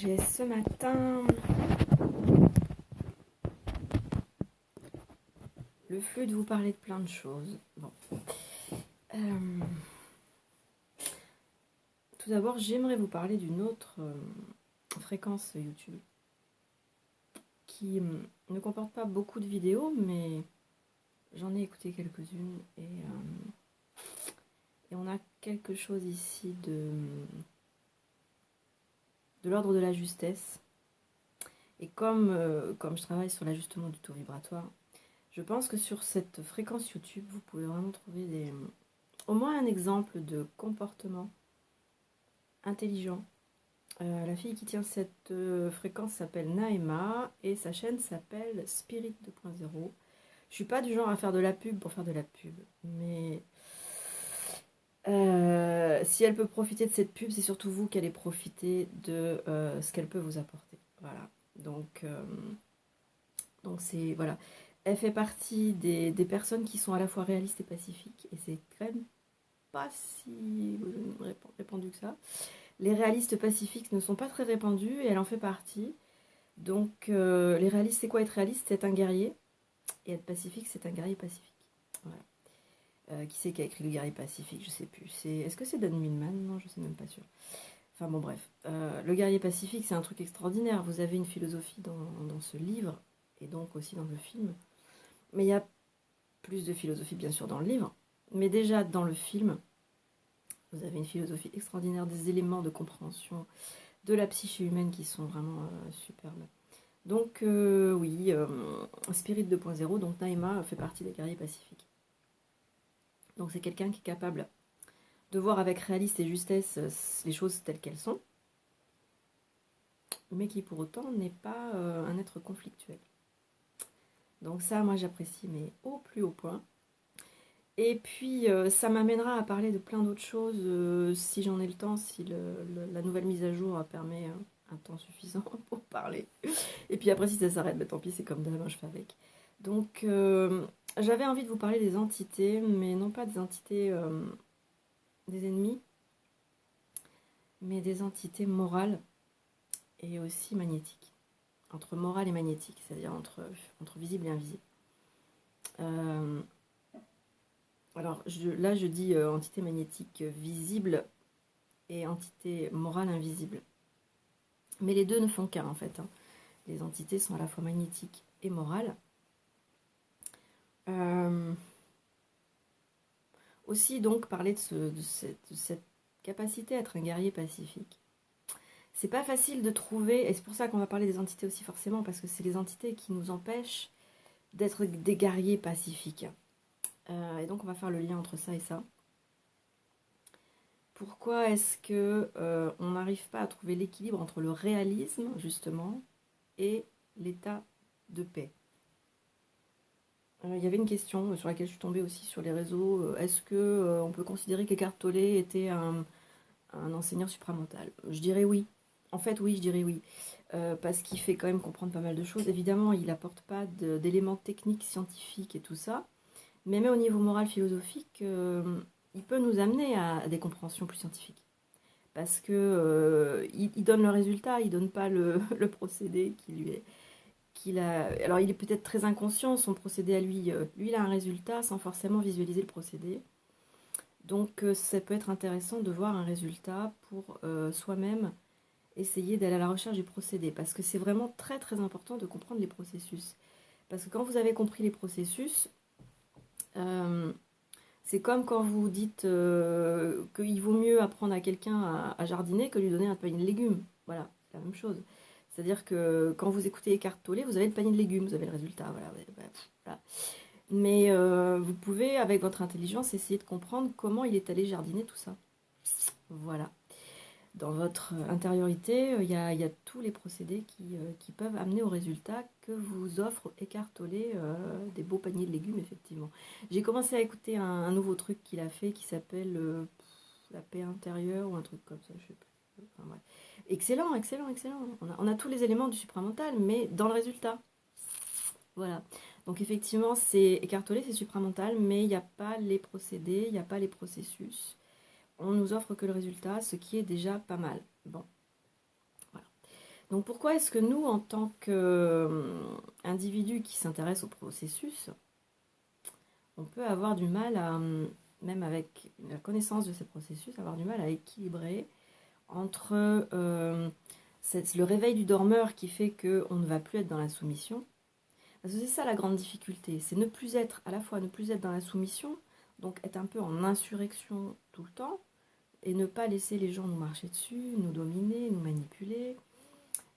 J'ai ce matin le flux de vous parler de plein de choses. Bon. Tout d'abord, j'aimerais vous parler d'une autre fréquence YouTube qui ne comporte pas beaucoup de vidéos, mais j'en ai écouté quelques-unes et on a quelque chose ici de l'ordre de la justesse. Et comme je travaille sur l'ajustement du taux vibratoire, je pense que sur cette fréquence YouTube, vous pouvez vraiment trouver au moins un exemple de comportement intelligent. La fille qui tient cette fréquence s'appelle Naema et sa chaîne s'appelle Spirit 2.0. Je suis pas du genre à faire de la pub pour faire de la pub, mais si elle peut profiter de cette pub, c'est surtout vous qui allez profiter de ce qu'elle peut vous apporter. Voilà. Donc c'est voilà. Elle fait partie des personnes qui sont à la fois réalistes et pacifiques, et c'est quand même pas si répandu que ça. Les réalistes pacifiques ne sont pas très répandus et elle en fait partie. Donc les réalistes, c'est quoi être réaliste? C'est un guerrier. Et être pacifique, c'est un guerrier pacifique. Voilà. Qui c'est qui a écrit le guerrier pacifique? Je sais plus. Est-ce que c'est Don Millman? Non, je sais même pas sûr. Enfin bon, bref. Le guerrier pacifique, c'est un truc extraordinaire. Vous avez une philosophie dans ce livre et donc aussi dans le film. Mais il y a plus de philosophie, bien sûr, dans le livre. Mais déjà, dans le film, vous avez une philosophie extraordinaire, des éléments de compréhension de la psyché humaine qui sont vraiment superbes. Donc oui, Spirit 2.0, donc Naima fait partie des guerriers pacifiques. Donc c'est quelqu'un qui est capable de voir avec réalisme et justesse les choses telles qu'elles sont, mais qui pour autant n'est pas un être conflictuel. Donc ça, moi j'apprécie, mais au plus haut point. Et puis ça m'amènera à parler de plein d'autres choses si j'en ai le temps, si la nouvelle mise à jour permet un temps suffisant pour parler. Et puis après, si ça s'arrête, bah, tant pis, c'est comme d'hab, je fais avec. Donc, j'avais envie de vous parler des entités, mais non pas des entités des ennemis, mais des entités morales et aussi magnétiques. Entre morale et magnétique, c'est-à-dire entre visible et invisible. Alors, là, je dis entité magnétique visible et entité morale invisible. Mais les deux ne font qu'un, en fait. Hein. Les entités sont à la fois magnétiques et morales. Aussi donc parler de cette capacité à être un guerrier pacifique. C'est pas facile de trouver, et c'est pour ça qu'on va parler des entités aussi forcément, parce que c'est les entités qui nous empêchent d'être des guerriers pacifiques. Et donc on va faire le lien entre ça et ça. Pourquoi est-ce que on n'arrive pas à trouver l'équilibre entre le réalisme justement et l'état de paix? Il y avait une question sur laquelle je suis tombée aussi sur les réseaux. Est-ce que on peut considérer qu'Eckhart Tolle était un enseignant supramental? Je dirais oui. En fait, oui, je dirais oui. Parce qu'il fait quand même comprendre pas mal de choses. Évidemment, il n'apporte pas d'éléments techniques, scientifiques et tout ça. Mais même au niveau moral, philosophique, il peut nous amener à des compréhensions plus scientifiques. Parce que il donne le résultat, il donne pas le procédé qui lui est alors il est peut-être très inconscient, son procédé à lui, lui il a un résultat sans forcément visualiser le procédé. Donc ça peut être intéressant de voir un résultat pour soi-même essayer d'aller à la recherche du procédé. Parce que c'est vraiment très très important de comprendre les processus. Parce que quand vous avez compris les processus, c'est comme quand vous dites qu'il vaut mieux apprendre à quelqu'un à jardiner que lui donner un panier de légumes. Voilà, c'est la même chose. C'est-à-dire que quand vous écoutez Eckhart Tolle, vous avez le panier de légumes, vous avez le résultat. Voilà. Mais vous pouvez, avec votre intelligence, essayer de comprendre comment il est allé jardiner tout ça. Voilà. Dans votre intériorité, il y a tous les procédés qui peuvent amener au résultat que vous offre Eckhart Tolle, des beaux paniers de légumes, effectivement. J'ai commencé à écouter un nouveau truc qu'il a fait qui s'appelle la paix intérieure ou un truc comme ça, je sais plus. Enfin, bref. Excellent, excellent, excellent. On a tous les éléments du supramental, mais dans le résultat. Voilà. Donc effectivement, c'est Eckhart Tolle, c'est supramental, mais il n'y a pas les procédés, il n'y a pas les processus. On nous offre que le résultat, ce qui est déjà pas mal. Bon, voilà. Donc pourquoi est-ce que nous, en tant qu'individus qui s'intéressent au processus, on peut avoir du mal à, même avec la connaissance de ces processus, avoir du mal à équilibrer entre le réveil du dormeur qui fait qu'on ne va plus être dans la soumission. Parce que c'est ça la grande difficulté, c'est ne plus être, à la fois ne plus être dans la soumission, donc être un peu en insurrection tout le temps, et ne pas laisser les gens nous marcher dessus, nous dominer, nous manipuler,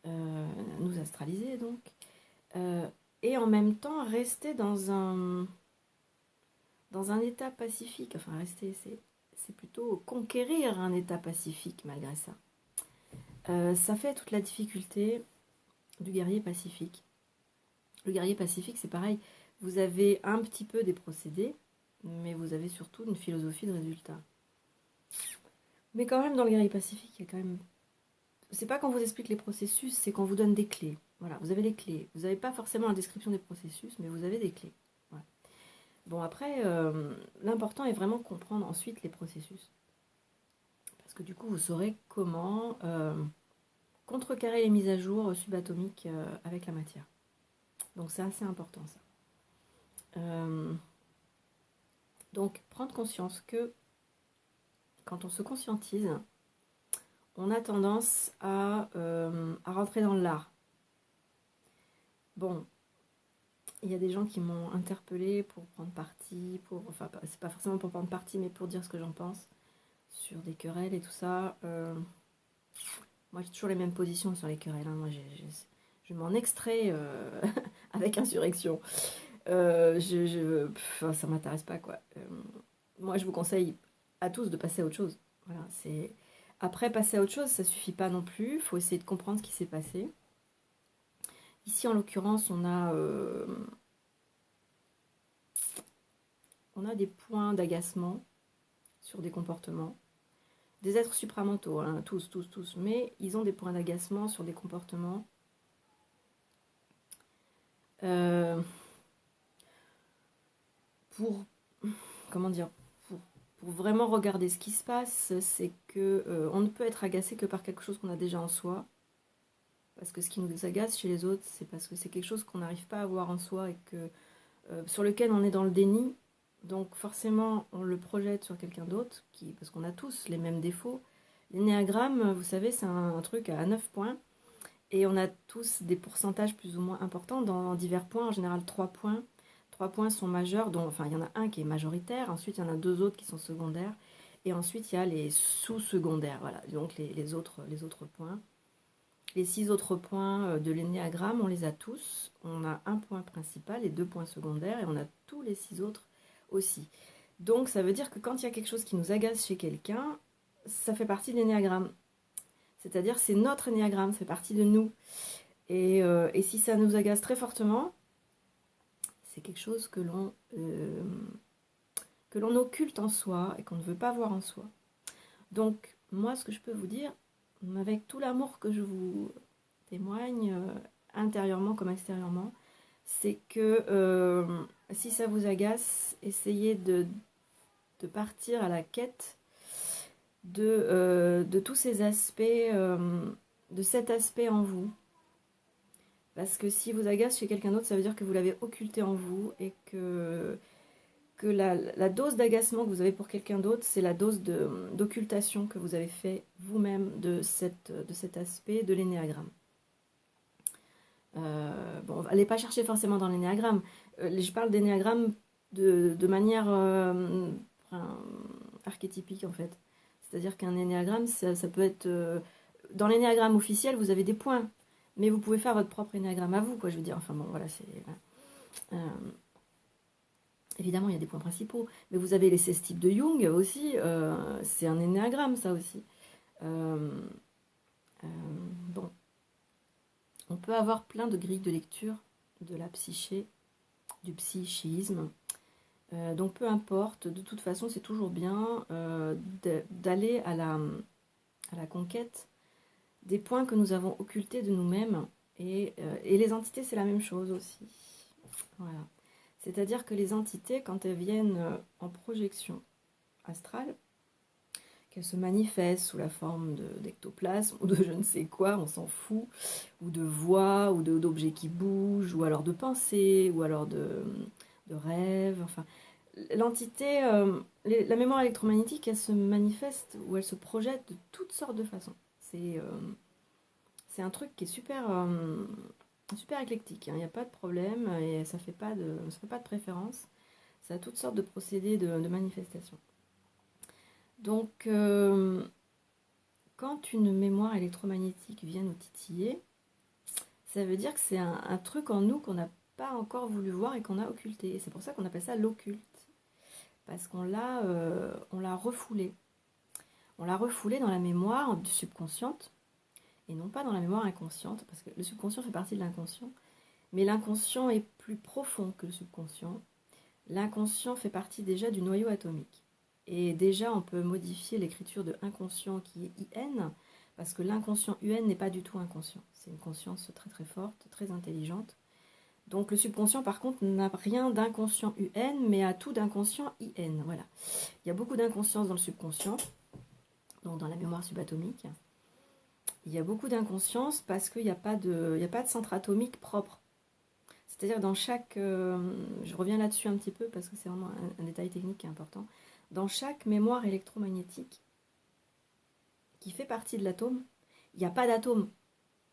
nous astraliser donc. Et en même temps rester dans un état pacifique, enfin rester, c'est plutôt conquérir un état pacifique malgré ça. Ça fait toute la difficulté du guerrier pacifique. Le guerrier pacifique, c'est pareil, vous avez un petit peu des procédés, mais vous avez surtout une philosophie de résultat. Mais quand même, dans le guerrier pacifique, il y a quand même... C'est pas qu'on vous explique les processus, c'est qu'on vous donne des clés. Voilà, vous avez les clés. Vous n'avez pas forcément la description des processus, mais vous avez des clés. Voilà. Bon, après, l'important est vraiment comprendre ensuite les processus. Parce que du coup, vous saurez comment contrecarrer les mises à jour subatomiques avec la matière. Donc c'est assez important ça. Donc prendre conscience que quand on se conscientise, on a tendance à rentrer dans l'art. Bon, il y a des gens qui m'ont interpellée pour prendre parti, enfin c'est pas forcément pour prendre parti, mais pour dire ce que j'en pense sur des querelles et tout ça. Moi j'ai toujours les mêmes positions sur les querelles. Hein. Moi je m'en extrais avec insurrection. Ça m'intéresse pas quoi. Moi je vous conseille à tous de passer à autre chose. Voilà, c'est... Après, passer à autre chose, ça suffit pas non plus. Il faut essayer de comprendre ce qui s'est passé. Ici, en l'occurrence, on a des points d'agacement sur des comportements. Des êtres supramentaux, hein, tous, mais ils ont des points d'agacement sur des comportements. Pour, comment dire, pour vraiment regarder ce qui se passe, c'est que on ne peut être agacé que par quelque chose qu'on a déjà en soi. Parce que ce qui nous agace chez les autres, c'est parce que c'est quelque chose qu'on n'arrive pas à avoir en soi et que sur lequel on est dans le déni. Donc forcément, on le projette sur quelqu'un d'autre, parce qu'on a tous les mêmes défauts. L'énéagramme, vous savez, c'est un truc à 9 points. Et on a tous des pourcentages plus ou moins importants dans divers points, en général 3 points. 3 points sont majeurs, enfin il y en a un qui est majoritaire, ensuite il y en a 2 autres qui sont secondaires, et ensuite il y a les sous-secondaires, voilà, donc les autres points. Les 6 autres points de l'énéagramme, on les a tous. On a un point principal et 2 points secondaires, et on a tous les 6 autres aussi. Donc ça veut dire que quand il y a quelque chose qui nous agace chez quelqu'un, ça fait partie de l'énéagramme. C'est-à-dire c'est notre énéagramme, ça fait partie de nous. Et si ça nous agace très fortement, c'est quelque chose que l'on occulte en soi et qu'on ne veut pas voir en soi. Donc moi, ce que je peux vous dire, avec tout l'amour que je vous témoigne, intérieurement comme extérieurement, c'est que si ça vous agace, essayez de partir à la quête de tous ces aspects, de cet aspect en vous. Parce que si vous agace chez quelqu'un d'autre, ça veut dire que vous l'avez occulté en vous et que la dose d'agacement que vous avez pour quelqu'un d'autre, c'est la dose d'occultation que vous avez fait vous-même de cet aspect de l'énéagramme. Bon, allez pas chercher forcément dans l'énéagramme. Je parle d'énéagramme de manière archétypique en fait. C'est-à-dire qu'un énéagramme, ça peut être... dans l'énéagramme officiel, vous avez des points. Mais vous pouvez faire votre propre énéagramme à vous, quoi, je veux dire. Enfin bon, voilà, c'est... évidemment, il y a des points principaux. Mais vous avez les 16 types de Jung aussi. C'est un énéagramme, ça aussi. Bon. On peut avoir plein de grilles de lecture de la psyché, du psychisme. Donc peu importe, de toute façon, c'est toujours bien d'aller à la conquête des points que nous avons occultés de nous-mêmes. Et les entités, c'est la même chose aussi. Voilà. C'est-à-dire que les entités, quand elles viennent en projection astrale, qu'elle se manifeste sous la forme d'ectoplasme ou de je ne sais quoi, on s'en fout, ou de voix, ou d'objets qui bougent, ou alors de pensées, ou alors de rêves, enfin. L'entité, la mémoire électromagnétique, elle se manifeste ou elle se projette de toutes sortes de façons. C'est un truc qui est super éclectique, hein. Il n'y a pas de problème et ça fait pas de préférence. Ça a toutes sortes de procédés de manifestation. Donc, quand une mémoire électromagnétique vient nous titiller, ça veut dire que c'est un truc en nous qu'on n'a pas encore voulu voir et qu'on a occulté. C'est pour ça qu'on appelle ça l'occulte. Parce on l'a refoulé. On l'a refoulé dans la mémoire du subconsciente et non pas dans la mémoire inconsciente, parce que le subconscient fait partie de l'inconscient, mais l'inconscient est plus profond que le subconscient. L'inconscient fait partie déjà du noyau atomique. Et déjà, on peut modifier l'écriture de inconscient qui est IN, parce que l'inconscient UN n'est pas du tout inconscient. C'est une conscience très très forte, très intelligente. Donc le subconscient, par contre, n'a rien d'inconscient UN, mais a tout d'inconscient IN. Voilà. Il y a beaucoup d'inconscience dans le subconscient, donc dans la mémoire subatomique. Il y a beaucoup d'inconscience parce qu'il n'y a pas de centre atomique propre. C'est-à-dire dans chaque... je reviens là-dessus un petit peu parce que c'est vraiment un détail technique qui est important. Dans chaque mémoire électromagnétique qui fait partie de l'atome, il n'y a pas d'atome.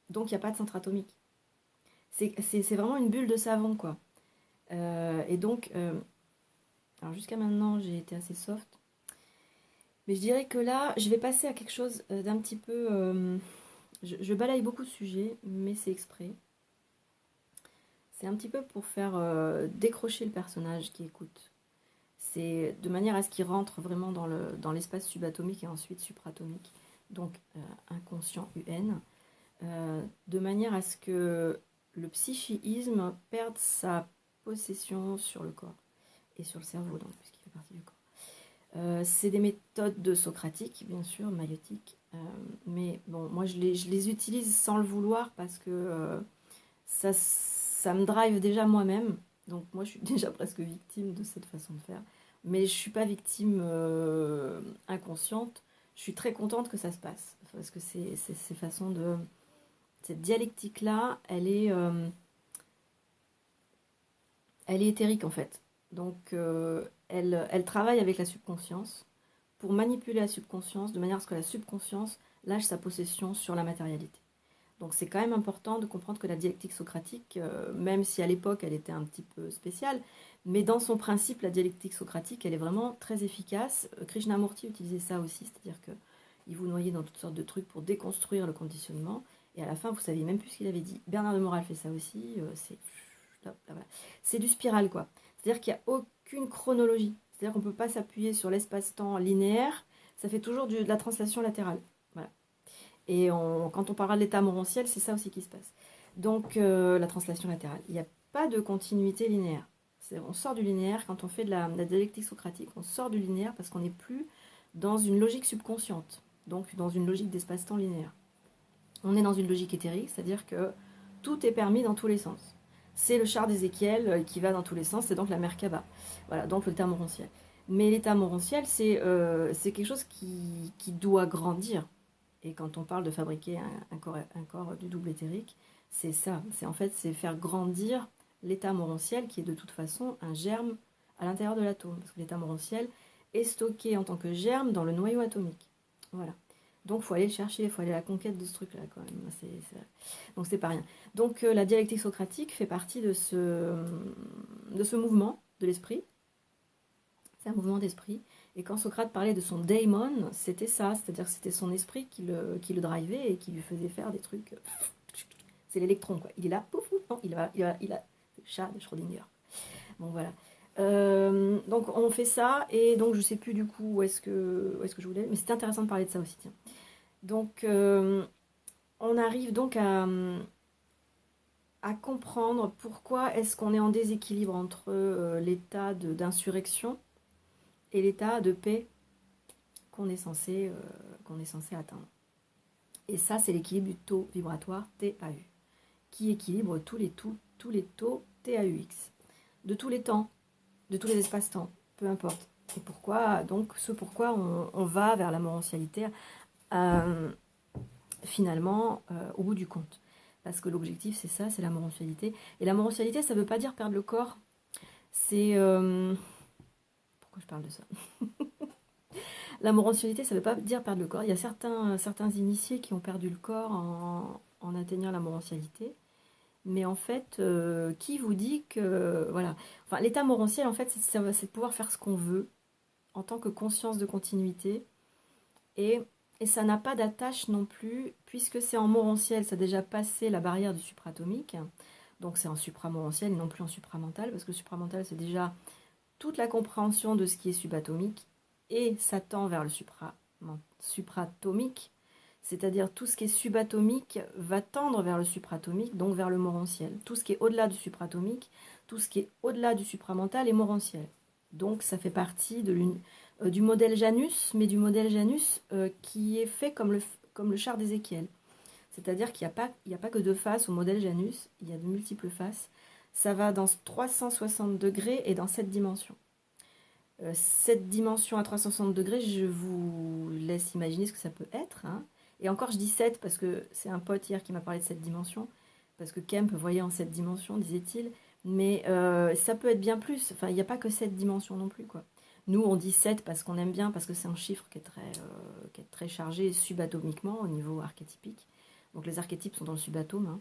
Donc il n'y a pas de centre atomique. C'est vraiment une bulle de savon, quoi. Et donc, alors jusqu'à maintenant, j'ai été assez soft. Mais je dirais que là, je vais passer à quelque chose d'un petit peu... je balaye beaucoup de sujets, mais c'est exprès. C'est un petit peu pour faire décrocher le personnage qui écoute. C'est de manière à ce qu'il rentre vraiment dans l'espace subatomique et ensuite supratomique, donc inconscient UN, de manière à ce que le psychisme perde sa possession sur le corps et sur le cerveau, donc, puisqu'il fait partie du corps. C'est des méthodes de socratique, bien sûr, maïotiques, mais bon, moi je les utilise sans le vouloir parce que ça me drive déjà moi-même, donc moi je suis déjà presque victime de cette façon de faire, mais je ne suis pas victime inconsciente, je suis très contente que ça se passe, parce que ces façons de... Cette dialectique-là, elle est éthérique en fait. Donc elle travaille avec la subconscience pour manipuler la subconscience de manière à ce que la subconscience lâche sa possession sur la matérialité. Donc c'est quand même important de comprendre que la dialectique socratique, même si à l'époque elle était un petit peu spéciale, mais dans son principe, la dialectique socratique, elle est vraiment très efficace. Krishnamurti utilisait ça aussi, c'est-à-dire qu'il vous noyait dans toutes sortes de trucs pour déconstruire le conditionnement. Et à la fin, vous ne saviez même plus ce qu'il avait dit. Bernard de Moral fait ça aussi. C'est du spiral, quoi. C'est-à-dire qu'il n'y a aucune chronologie. C'est-à-dire qu'on ne peut pas s'appuyer sur l'espace-temps linéaire. Ça fait toujours de la translation latérale. Voilà. Et quand on parlera de l'état morontiel, c'est ça aussi qui se passe. Donc, la translation latérale. Il n'y a pas de continuité linéaire. On sort du linéaire quand on fait de la dialectique socratique. On sort du linéaire parce qu'on n'est plus dans une logique subconsciente. Donc, dans une logique d'espace-temps linéaire. On est dans une logique éthérique, c'est-à-dire que tout est permis dans tous les sens. C'est le char d'Ézéchiel qui va dans tous les sens, c'est donc la Merkaba. Voilà, donc l'état morontiel. Mais l'état morontiel, c'est quelque chose qui doit grandir. Et quand on parle de fabriquer un corps du double éthérique, c'est ça. C'est faire grandir l'état morontiel qui est de toute façon un germe à l'intérieur de l'atome. Parce que l'état morontiel est stocké en tant que germe dans le noyau atomique. Voilà. Donc il faut aller le chercher, il faut aller à la conquête de ce truc-là quand même. Donc c'est pas rien. Donc la dialectique socratique fait partie de ce mouvement de l'esprit. C'est un mouvement d'esprit. Et quand Socrate parlait de son daimon, c'était ça, c'est-à-dire que c'était son esprit qui le drivait et qui lui faisait faire des trucs. C'est l'électron, quoi. Il est là, pouf, pouf, non, il a c'est le chat de Schrödinger. Bon, voilà. Donc on fait ça, et donc je sais plus du coup où est-ce que je voulais, mais c'était intéressant de parler de ça aussi, tiens. Donc on arrive donc à comprendre pourquoi est-ce qu'on est en déséquilibre entre l'état d'insurrection et l'état de paix qu'on est censé atteindre. Et ça, c'est l'équilibre du taux vibratoire TAU, qui équilibre tous les taux TAUX, de tous les temps, de tous les espaces-temps, peu importe. Et pourquoi, donc, ce pourquoi on va vers la morantialité finalement au bout du compte. Parce que l'objectif, c'est ça, c'est la morantialité. Et la morantialité, ça ne veut pas dire perdre le corps. C'est... pourquoi je parle de ça? La morantialité, ça ne veut pas dire perdre le corps. Il y a certains initiés qui ont perdu le corps en atteignant la morantialité. Mais en fait, qui vous dit que... Voilà. Enfin, l'état morantiel, en fait, c'est de pouvoir faire ce qu'on veut en tant que conscience de continuité. Et, et ça n'a pas d'attache non plus, puisque c'est en morantiel, ça a déjà passé la barrière du supratomique. Donc c'est en supramorantiel et non plus en supramental, parce que le supramental, c'est déjà toute la compréhension de ce qui est subatomique, et ça tend vers le supratomique, c'est-à-dire tout ce qui est subatomique va tendre vers le supratomique, donc vers le morantiel. Tout ce qui est au-delà du supratomique, tout ce qui est au-delà du supramental est morantiel. Donc ça fait partie du modèle Janus, mais du modèle Janus qui est fait comme le char d'Ézéchiel. C'est-à-dire qu'il n'y a pas que deux faces au modèle Janus, il y a de multiples faces. Ça va dans 360 degrés et dans 7 dimensions. Cette dimension à 360 degrés, je vous laisse imaginer ce que ça peut être. Hein. Et encore, je dis 7 parce que c'est un pote hier qui m'a parlé de cette dimension. Parce que Kemp voyait en 7 dimensions, disait-il. Mais ça peut être bien plus. Enfin, il n'y a pas que 7 dimensions non plus, quoi. Nous, on dit 7 parce qu'on aime bien, parce que c'est un chiffre qui est très chargé subatomiquement au niveau archétypique. Donc les archétypes sont dans le subatome. Hein.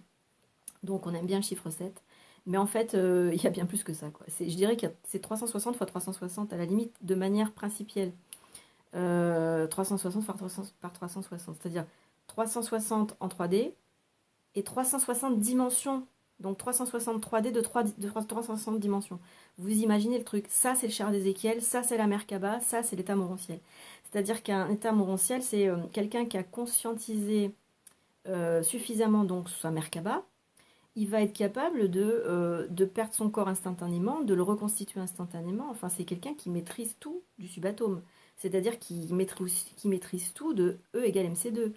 Donc on aime bien le chiffre 7. Mais en fait, il y a bien plus que ça, quoi. Je dirais que c'est 360 fois 360 à la limite de manière principielle. 360 par 360, c'est-à-dire 360 en 3D et 360 dimensions. Donc 360 3D de 360 dimensions. Vous imaginez le truc. Ça, c'est le char d'Ézéchiel, ça, c'est la Merkaba, ça, c'est l'état morantiel. C'est-à-dire qu'un état morantiel, c'est quelqu'un qui a conscientisé suffisamment donc sa Merkaba. Il va être capable de perdre son corps instantanément, de le reconstituer instantanément. Enfin, c'est quelqu'un qui maîtrise tout du subatome. C'est-à-dire qui maîtrise tout de E égale MC2.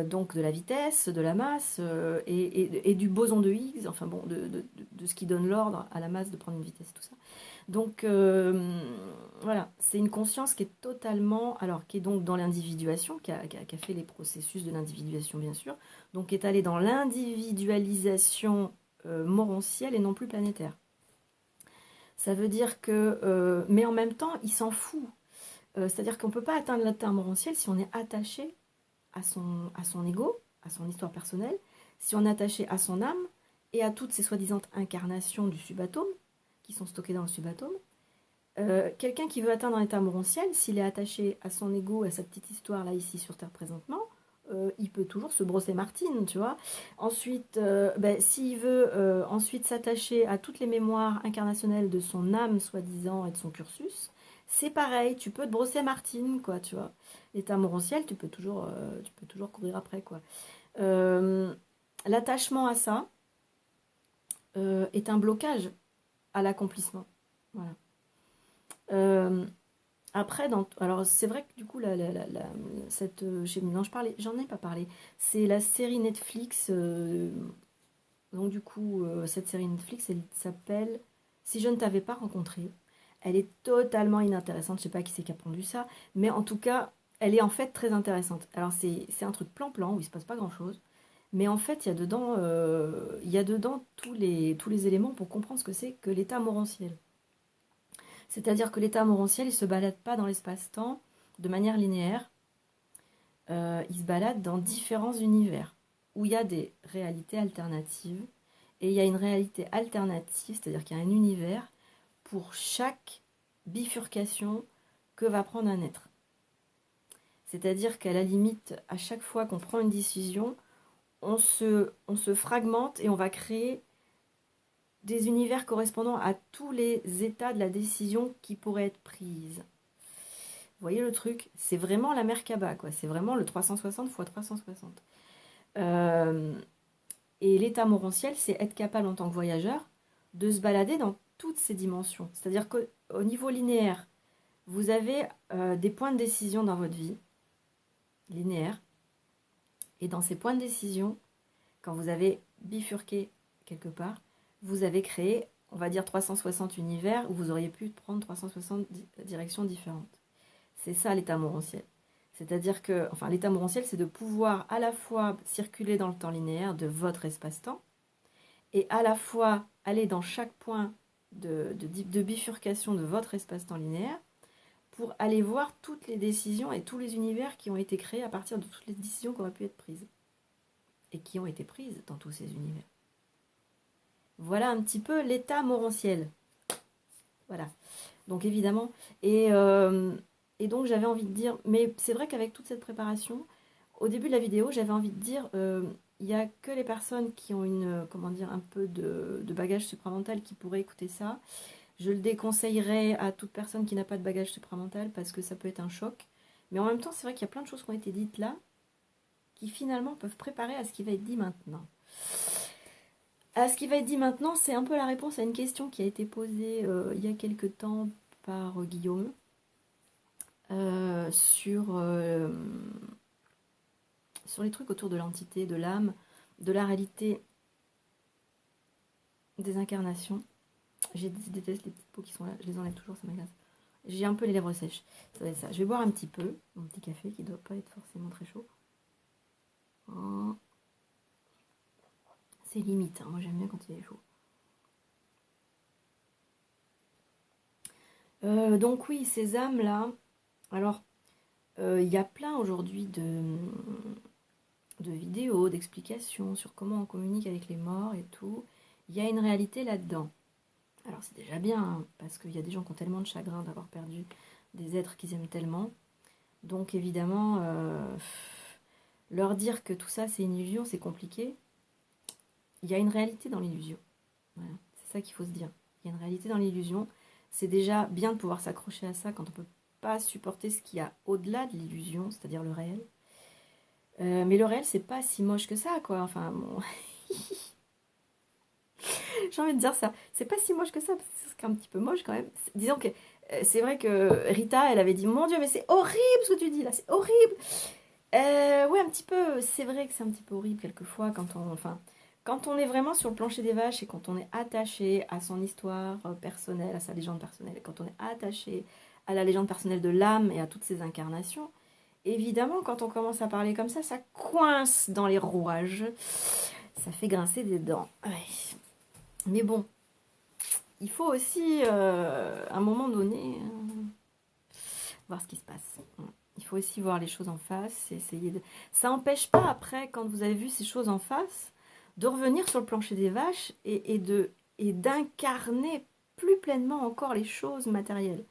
Donc de la vitesse, de la masse et du boson de Higgs, enfin bon, de ce qui donne l'ordre à la masse de prendre une vitesse, tout ça. Donc voilà, c'est une conscience qui est totalement, alors qui est donc dans l'individuation, qui a fait les processus de l'individuation bien sûr, donc qui est allé dans l'individualisation morantielle et non plus planétaire. Ça veut dire que, mais en même temps, il s'en fout. C'est-à-dire qu'on ne peut pas atteindre l'état morantiel si on est attaché à son ego, à son histoire personnelle, si on est attaché à son âme et à toutes ces soi-disant incarnations du subatome, qui sont stockées dans le subatome. Quelqu'un qui veut atteindre un état morantiel, s'il est attaché à son ego, à sa petite histoire là ici sur Terre présentement, il peut toujours se brosser Martine, tu vois. Ensuite, s'il veut ensuite s'attacher à toutes les mémoires incarnationnelles de son âme, soi-disant, et de son cursus, c'est pareil, tu peux te brosser Martine, quoi, tu vois. L'état morantiel, tu peux toujours courir après, quoi. L'attachement à ça est un blocage à l'accomplissement. Voilà. Après, alors c'est vrai que du coup, cette, non, j'en ai pas parlé. C'est la série Netflix. Donc du coup, cette série Netflix, elle s'appelle Si je ne t'avais pas rencontré. Elle est totalement inintéressante. Je sais pas qui c'est qui a pondu ça, mais en tout cas, elle est en fait très intéressante. Alors c'est un truc plan-plan où il se passe pas grand-chose, mais en fait, il y a dedans tous les éléments pour comprendre ce que c'est que l'état morantiel. C'est-à-dire que l'état morantiel, il ne se balade pas dans l'espace-temps de manière linéaire. Il se balade dans différents univers où il y a des réalités alternatives. Et il y a une réalité alternative, c'est-à-dire qu'il y a un univers pour chaque bifurcation que va prendre un être. C'est-à-dire qu'à la limite, à chaque fois qu'on prend une décision, on se fragmente et on va créer des univers correspondant à tous les états de la décision qui pourraient être prises. Vous voyez le truc? C'est vraiment la Merkaba, quoi. C'est vraiment le 360 x 360. Et l'état morantiel, c'est être capable en tant que voyageur de se balader dans toutes ces dimensions. C'est-à-dire qu'au niveau linéaire, vous avez des points de décision dans votre vie, linéaires. Et dans ces points de décision, quand vous avez bifurqué quelque part, vous avez créé on va dire 360 univers où vous auriez pu prendre 360 directions différentes. C'est ça l'état morantiel. C'est-à-dire que, enfin, l'état morantiel, c'est de pouvoir à la fois circuler dans le temps linéaire de votre espace-temps et à la fois aller dans chaque point de bifurcation de votre espace-temps linéaire pour aller voir toutes les décisions et tous les univers qui ont été créés à partir de toutes les décisions qui auraient pu être prises et qui ont été prises dans tous ces univers. Voilà un petit peu l'état morantiel. Voilà. Donc évidemment, et donc j'avais envie de dire, mais c'est vrai qu'avec toute cette préparation, au début de la vidéo, j'avais envie de dire, il n'y a que les personnes qui ont comment dire, un peu de bagage supramental qui pourraient écouter ça. Je le déconseillerais à toute personne qui n'a pas de bagage supramental parce que ça peut être un choc. Mais en même temps, c'est vrai qu'il y a plein de choses qui ont été dites là qui finalement peuvent préparer à ce qui va être dit maintenant. À ce qui va être dit maintenant, c'est un peu la réponse à une question qui a été posée il y a quelque temps par Guillaume sur les trucs autour de l'entité, de l'âme, de la réalité des incarnations. Je déteste les petites peaux qui sont là, je les enlève toujours, ça m'agace. J'ai un peu les lèvres sèches, ça va être ça. Je vais boire un petit peu, mon petit café qui ne doit pas être forcément très chaud. C'est limite, hein. Moi j'aime bien quand il est chaud. Donc oui, ces âmes-là, alors il y a plein aujourd'hui de vidéos, d'explications sur comment on communique avec les morts et tout. Il y a une réalité là-dedans. Alors c'est déjà bien, hein, parce qu'il y a des gens qui ont tellement de chagrin d'avoir perdu des êtres qu'ils aiment tellement. Donc évidemment, leur dire que tout ça c'est une illusion, c'est compliqué. Il y a une réalité dans l'illusion. Voilà, c'est ça qu'il faut se dire. Il y a une réalité dans l'illusion. C'est déjà bien de pouvoir s'accrocher à ça quand on ne peut pas supporter ce qu'il y a au-delà de l'illusion, c'est-à-dire le réel. Mais le réel, c'est pas si moche que ça, quoi. Enfin, bon... J'ai envie de dire ça. C'est pas si moche que ça, parce que c'est un petit peu moche quand même. Disons que c'est vrai que Rita, elle avait dit, mon Dieu, mais c'est horrible ce que tu dis là, c'est horrible. Ouais, un petit peu. C'est vrai que c'est un petit peu horrible quelquefois quand on est vraiment sur le plancher des vaches et quand on est attaché à son histoire personnelle, à sa légende personnelle, quand on est attaché à la légende personnelle de l'âme et à toutes ses incarnations, évidemment, quand on commence à parler comme ça coince dans les rouages. Ça fait grincer des dents. Ouais. Mais bon, il faut aussi, à un moment donné, voir ce qui se passe. Il faut aussi voir les choses en face et essayer de... Ça n'empêche pas, après, quand vous avez vu ces choses en face, de revenir sur le plancher des vaches et d'incarner plus pleinement encore les choses matérielles.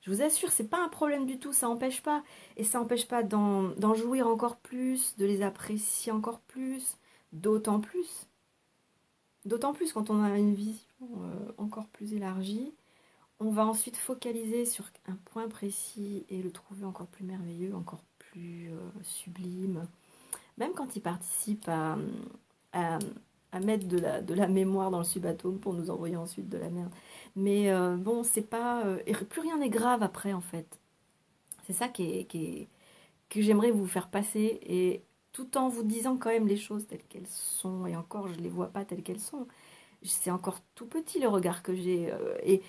Je vous assure, c'est pas un problème du tout, ça n'empêche pas. Et ça n'empêche pas d'en jouir encore plus, de les apprécier encore plus, d'autant plus. D'autant plus quand on a une vision encore plus élargie, on va ensuite focaliser sur un point précis et le trouver encore plus merveilleux, encore plus sublime. Même quand il participe à, à mettre de la mémoire dans le subatome pour nous envoyer ensuite de la merde. Mais bon, c'est pas... plus rien n'est grave après, en fait. C'est ça que j'aimerais vous faire passer, et tout en vous disant quand même les choses telles qu'elles sont, et encore, je ne les vois pas telles qu'elles sont. C'est encore tout petit le regard que j'ai, et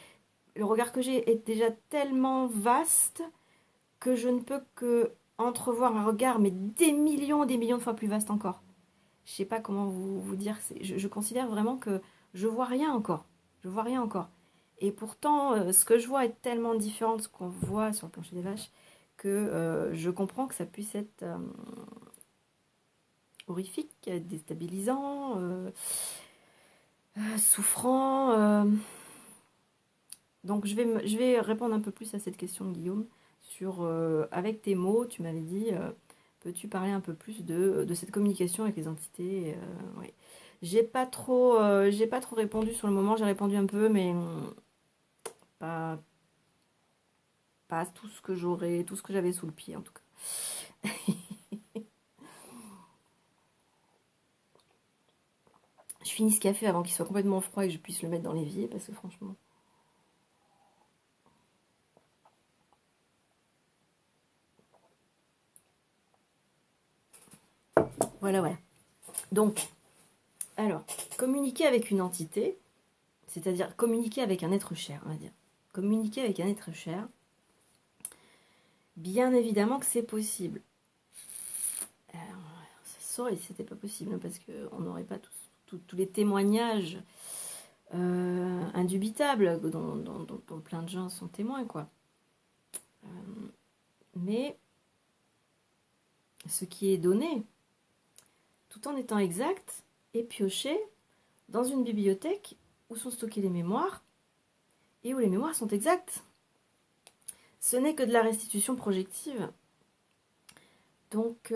le regard que j'ai est déjà tellement vaste que je ne peux que entrevoir un regard, mais des millions de fois plus vaste encore. Je sais pas comment vous dire, je considère vraiment que je vois rien encore. Je vois rien encore. Et pourtant, ce que je vois est tellement différent de ce qu'on voit sur le plancher des vaches que je comprends que ça puisse être horrifique, déstabilisant, souffrant. Donc je vais répondre un peu plus à cette question de Guillaume sur, avec tes mots, tu m'avais dit, peux-tu parler un peu plus de cette communication avec les entités? Oui. J'ai pas trop répondu sur le moment, j'ai répondu un peu, mais pas, pas tout ce que j'avais sous le pied en tout cas. Je finis ce café avant qu'il soit complètement froid et que je puisse le mettre dans l'évier parce que franchement... Voilà, voilà. Donc, alors, communiquer avec une entité, c'est-à-dire communiquer avec un être cher, on va dire. Communiquer avec un être cher, bien évidemment que c'est possible. Ça se saurait si c'était pas possible, parce qu'on n'aurait pas tous les témoignages indubitables dont plein de gens sont témoins, quoi. Mais ce qui est donné, tout en étant exact, est pioché dans une bibliothèque où sont stockées les mémoires et où les mémoires sont exactes. Ce n'est que de la restitution projective. Donc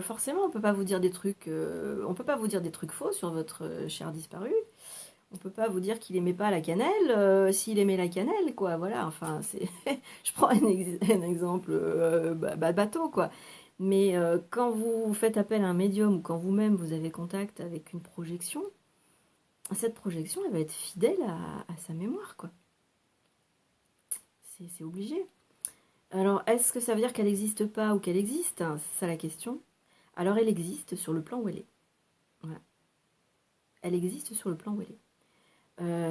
forcément, on peut pas vous dire des trucs, on peut pas vous dire des trucs faux sur votre cher disparu. On peut pas vous dire qu'il aimait pas la cannelle, s'il aimait la cannelle, quoi. Voilà, enfin, c'est. Je prends un exemple bateau, quoi. Mais quand vous faites appel à un médium ou quand vous-même vous avez contact avec une projection, cette projection, elle va être fidèle à sa mémoire, quoi. C'est obligé. Alors, est-ce que ça veut dire qu'elle n'existe pas ou qu'elle existe? C'est ça la question. Alors, elle existe sur le plan où elle est. Voilà. Elle existe sur le plan où elle est.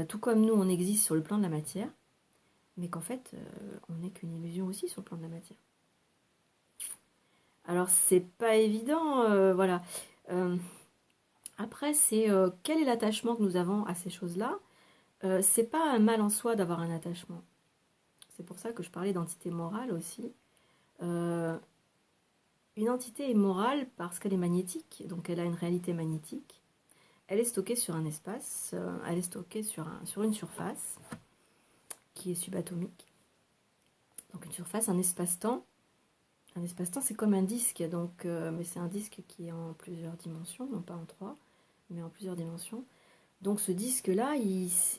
Tout comme nous, on existe sur le plan de la matière, mais qu'en fait, on n'est qu'une illusion aussi sur le plan de la matière. Alors, c'est pas évident, voilà. Après, c'est quel est l'attachement que nous avons à ces choses-là? C'est pas un mal en soi d'avoir un attachement. C'est pour ça que je parlais d'entité morale aussi. Une entité est morale parce qu'elle est magnétique, donc elle a une réalité magnétique. Elle est stockée sur un espace, elle est stockée sur une surface qui est subatomique. Donc une surface, un espace-temps. Un espace-temps, c'est comme un disque, donc, mais c'est un disque qui est en plusieurs dimensions, non pas en 3, mais en plusieurs dimensions. Donc ce disque-là,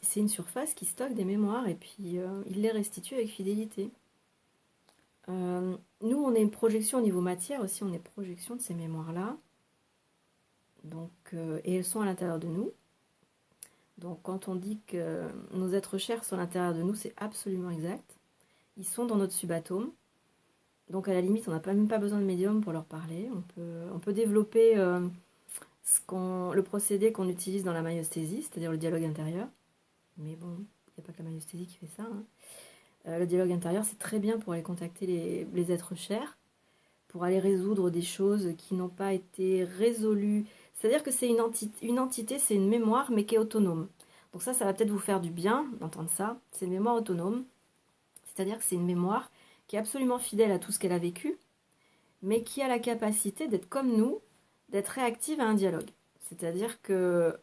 c'est une surface qui stocke des mémoires et puis il les restitue avec fidélité. Nous, on est une projection au niveau matière aussi, on est projection de ces mémoires-là. Donc, et elles sont à l'intérieur de nous. Donc quand on dit que nos êtres chers sont à l'intérieur de nous, c'est absolument exact. Ils sont dans notre subatome. Donc à la limite, on n'a même pas besoin de médium pour leur parler. On peut développer le procédé qu'on utilise dans la maïeusthésie, c'est-à-dire le dialogue intérieur. Mais bon, il n'y a pas que la maïeusthésie qui fait ça. Le dialogue intérieur, c'est très bien pour aller contacter les êtres chers, pour aller résoudre des choses qui n'ont pas été résolues. C'est-à-dire que c'est une entité, c'est une mémoire, mais qui est autonome. Donc ça va peut-être vous faire du bien d'entendre ça. C'est une mémoire autonome, c'est-à-dire que c'est une mémoire qui est absolument fidèle à tout ce qu'elle a vécu, mais qui a la capacité d'être comme nous, d'être réactive à un dialogue. C'est-à-dire que...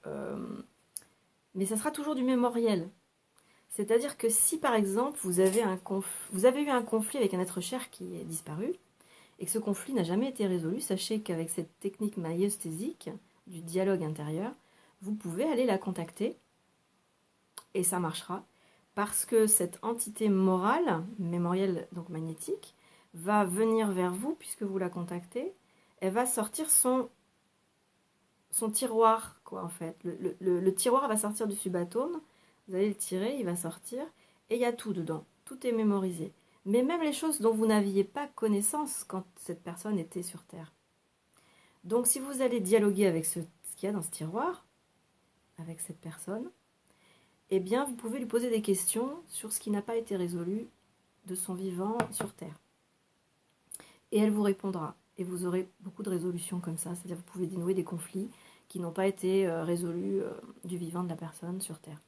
mais ça sera toujours du mémoriel. C'est-à-dire que si par exemple vous avez eu un conflit avec un être cher qui est disparu, et que ce conflit n'a jamais été résolu, sachez qu'avec cette technique maïeusthésique du dialogue intérieur, vous pouvez aller la contacter, et ça marchera, parce que cette entité morale, mémorielle donc magnétique, va venir vers vous, puisque vous la contactez, elle va sortir son tiroir, quoi, en fait. Le tiroir va sortir du subatome, vous allez le tirer, il va sortir, et il y a tout dedans, tout est mémorisé. Mais même les choses dont vous n'aviez pas connaissance quand cette personne était sur Terre. Donc si vous allez dialoguer avec ce qu'il y a dans ce tiroir, avec cette personne, eh bien vous pouvez lui poser des questions sur ce qui n'a pas été résolu de son vivant sur Terre. Et elle vous répondra. Et vous aurez beaucoup de résolutions comme ça, c'est-à-dire que vous pouvez dénouer des conflits qui n'ont pas été résolus du vivant de la personne sur Terre.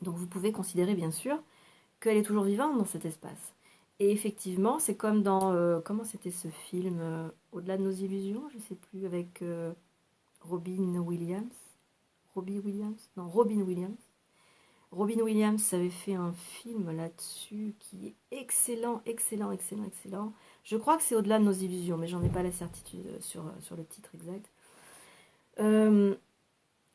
Donc vous pouvez considérer bien sûr qu'elle est toujours vivante dans cet espace. Et effectivement, c'est comme dans... comment c'était ce film Au-delà de nos illusions, je ne sais plus, avec Robin Williams. Robin Williams. Robin Williams avait fait un film là-dessus qui est excellent. Je crois que c'est Au-delà de nos illusions, mais j'en ai pas la certitude sur le titre exact.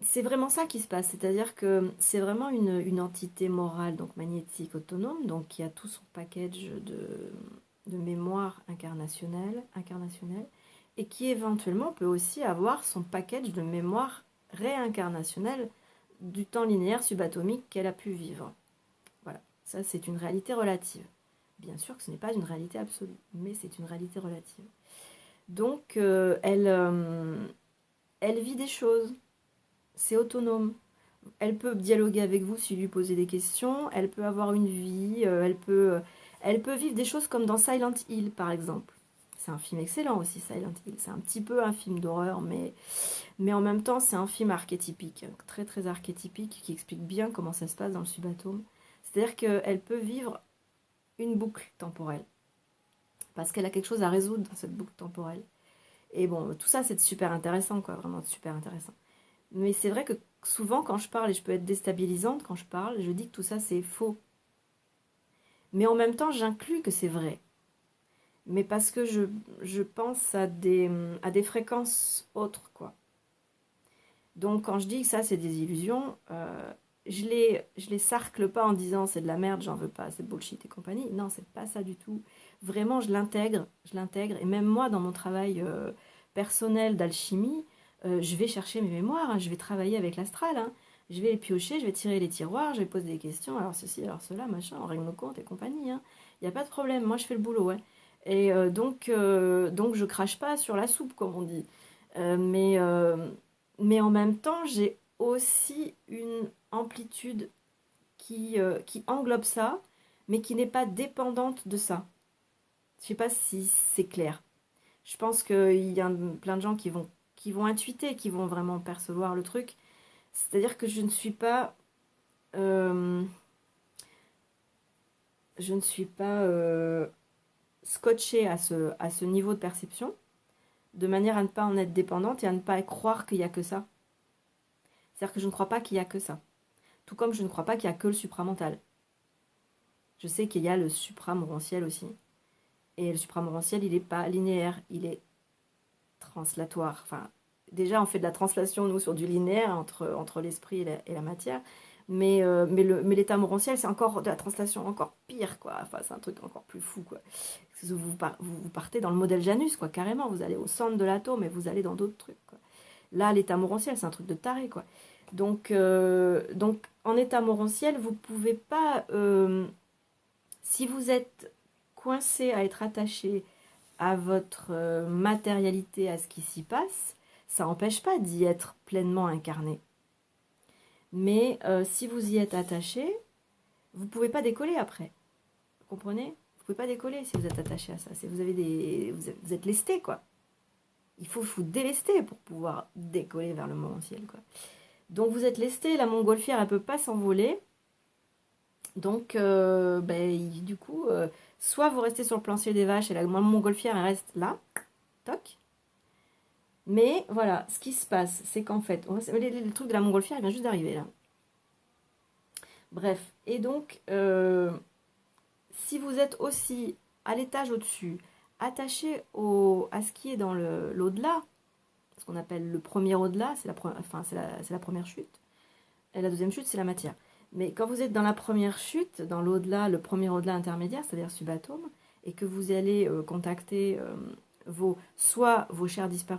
C'est vraiment ça qui se passe, c'est-à-dire que c'est vraiment une entité morale, donc magnétique, autonome, donc qui a tout son package de mémoire incarnationnelle, et qui éventuellement peut aussi avoir son package de mémoire réincarnationnelle du temps linéaire subatomique qu'elle a pu vivre. Voilà, ça c'est une réalité relative. Bien sûr que ce n'est pas une réalité absolue, mais c'est une réalité relative. Donc elle vit des choses. C'est autonome. Elle peut dialoguer avec vous si vous lui posez des questions. Elle peut avoir une vie. Elle peut vivre des choses comme dans Silent Hill, par exemple. C'est un film excellent aussi, Silent Hill. C'est un petit peu un film d'horreur, mais en même temps, c'est un film archétypique, très très archétypique, qui explique bien comment ça se passe dans le subatome. C'est-à-dire qu'elle peut vivre une boucle temporelle, parce qu'elle a quelque chose à résoudre dans cette boucle temporelle. Et bon, tout ça, c'est super intéressant, quoi, vraiment super intéressant. Mais c'est vrai que souvent, quand je parle, et je peux être déstabilisante quand je parle, je dis que tout ça, c'est faux. Mais en même temps, j'inclus que c'est vrai. Mais parce que je pense à des fréquences autres, quoi. Donc, quand je dis que ça, c'est des illusions, je les sarcle pas en disant c'est de la merde, j'en veux pas, c'est bullshit et compagnie. Non, c'est pas ça du tout. Vraiment, je l'intègre. Et même moi, dans mon travail personnel d'alchimie, je vais chercher mes mémoires, hein, je vais travailler avec l'astral, hein. Je vais les piocher, je vais tirer les tiroirs, je vais poser des questions, alors ceci, alors cela, machin, on règle nos comptes et compagnie, hein. Il n'y a pas de problème, moi je fais le boulot, ouais. Et donc je crache pas sur la soupe, comme on dit. Mais en même temps, j'ai aussi une amplitude qui englobe ça, mais qui n'est pas dépendante de ça. Je sais pas si c'est clair. Je pense qu'il y a plein de gens qui vont intuiter, qui vont vraiment percevoir le truc. C'est-à-dire que euh, je ne suis pas scotchée à ce niveau de perception, de manière à ne pas en être dépendante et à ne pas croire qu'il n'y a que ça. C'est-à-dire que je ne crois pas qu'il n'y a que ça. Tout comme je ne crois pas qu'il n'y a que le supramental. Je sais qu'il y a le supramorontiel aussi. Et le supramorontiel, il n'est pas linéaire, il est translatoire. Enfin, déjà, on fait de la translation, nous, sur du linéaire entre l'esprit et la matière. Mais l'état morontiel, c'est encore de la translation encore pire, quoi. Enfin, c'est un truc encore plus fou, quoi. Vous partez dans le modèle Janus, quoi, carrément. Vous allez au centre de l'atome et vous allez dans d'autres trucs, quoi. Là, l'état morontiel, c'est un truc de taré, quoi. Donc en état morontiel, vous pouvez pas... si vous êtes coincé à être attaché à votre matérialité, à ce qui s'y passe, ça n'empêche pas d'y être pleinement incarné. Mais si vous y êtes attaché, vous ne pouvez pas décoller après. Vous comprenez? Vous ne pouvez pas décoller si vous êtes attaché à ça. Si vous êtes lesté, quoi. Il faut vous délester pour pouvoir décoller vers le morontiel, quoi. Donc vous êtes lesté, la montgolfière, elle ne peut pas s'envoler. Donc, du coup, soit vous restez sur le plancher des vaches et la montgolfière, elle reste là, toc. Mais voilà, ce qui se passe, c'est qu'en fait, le truc de la montgolfière, il vient juste d'arriver là. Bref, et donc, si vous êtes aussi à l'étage au-dessus, attaché à ce qui est dans l'au-delà, ce qu'on appelle le premier au-delà, c'est la première chute, et la deuxième chute, c'est la matière. Mais quand vous êtes dans la première chute, dans l'au-delà, le premier au-delà intermédiaire, c'est-à-dire subatome, et que vous allez contacter soit vos chers disparus,